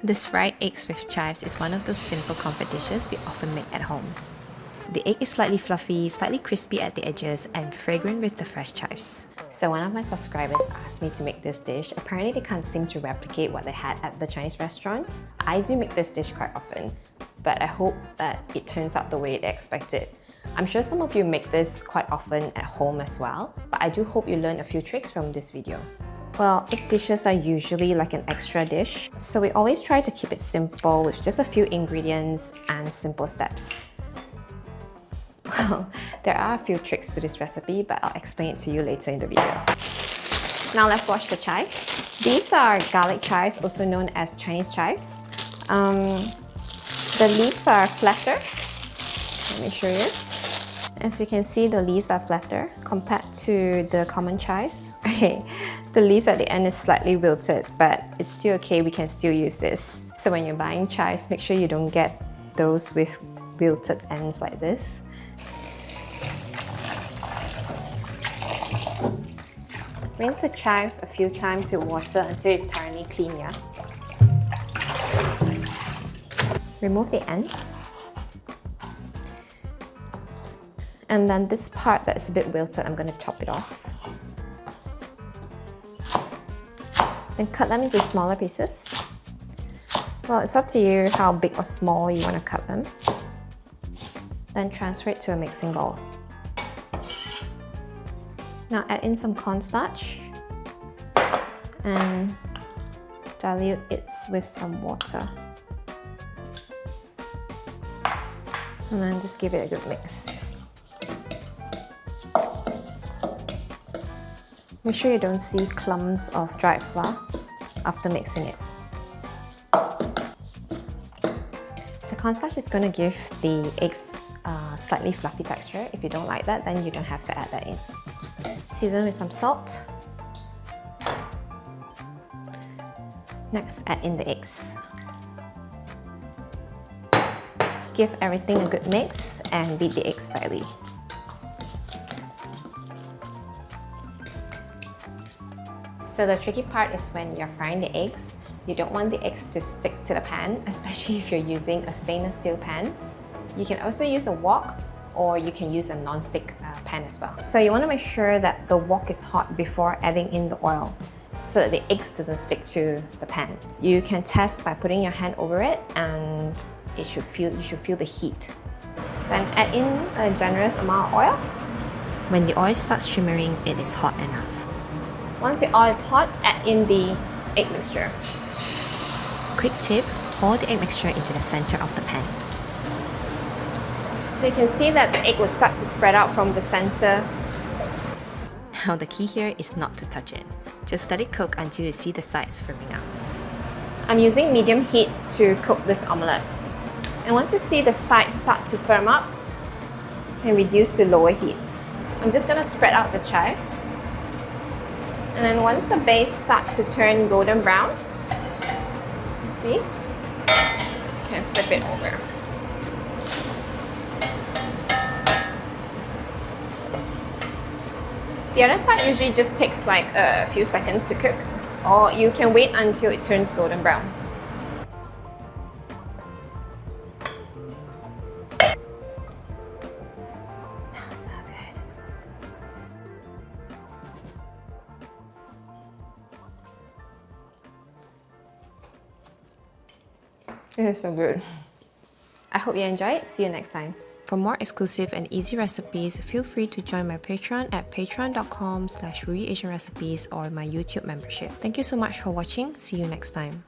This fried eggs with chives is one of those simple comfort dishes we often make at home. The egg is slightly fluffy, slightly crispy at the edges, and fragrant with the fresh chives. So one of my subscribers asked me to make this dish. Apparently they can't seem to replicate what they had at the Chinese restaurant. I do make this dish quite often, but I hope that it turns out the way they expected. I'm sure some of you make this quite often at home as well, but I do hope you learn a few tricks from this video. Well, egg dishes are usually like an extra dish, so we always try to keep it simple with just a few ingredients and simple steps. Well, there are a few tricks to this recipe, but I'll explain it to you later in the video. Now let's watch the chives. These are garlic chives, also known as Chinese chives. The leaves are flatter. Let me show you. As you can see, the leaves are flatter compared to the common chives. Okay, the leaves at the end is slightly wilted, but it's still okay, we can still use this. So when you're buying chives, make sure you don't get those with wilted ends like this. Rinse the chives a few times with water until it's thoroughly clean, yeah? Remove the ends. And then this part that's a bit wilted, I'm going to chop it off. Then cut them into smaller pieces. Well, it's up to you how big or small you want to cut them. Then transfer it to a mixing bowl. Now add in some cornstarch and dilute it with some water. And then just give it a good mix. Make sure you don't see clumps of dried flour after mixing it. The cornstarch is going to give the eggs a slightly fluffy texture. If you don't like that, then you don't have to add that in. Season with some salt. Next, add in the eggs. Give everything a good mix and beat the eggs slightly. So the tricky part is when you're frying the eggs, you don't want the eggs to stick to the pan, especially if you're using a stainless steel pan. You can also use a wok, or you can use a non-stick pan as well. So you want to make sure that the wok is hot before adding in the oil, so that the eggs doesn't stick to the pan. You can test by putting your hand over it, and you should feel the heat. Then add in a generous amount of oil. When the oil starts shimmering, it is hot enough. Once the oil is hot, add in the egg mixture. Quick tip, pour the egg mixture into the center of the pan. So you can see that the egg will start to spread out from the center. Now the key here is not to touch it. Just let it cook until you see the sides firming up. I'm using medium heat to cook this omelette. And once you see the sides start to firm up, you can reduce to lower heat. I'm just going to spread out the chives. And then once the base starts to turn golden brown, see, you can flip it over. The other side usually just takes like a few seconds to cook, or you can wait until it turns golden brown. Smells so good. It is so good. I hope you enjoy it. See you next time. For more exclusive and easy recipes, feel free to join my Patreon at patreon.com/RuyiAsianRecipes or my YouTube membership. Thank you so much for watching. See you next time.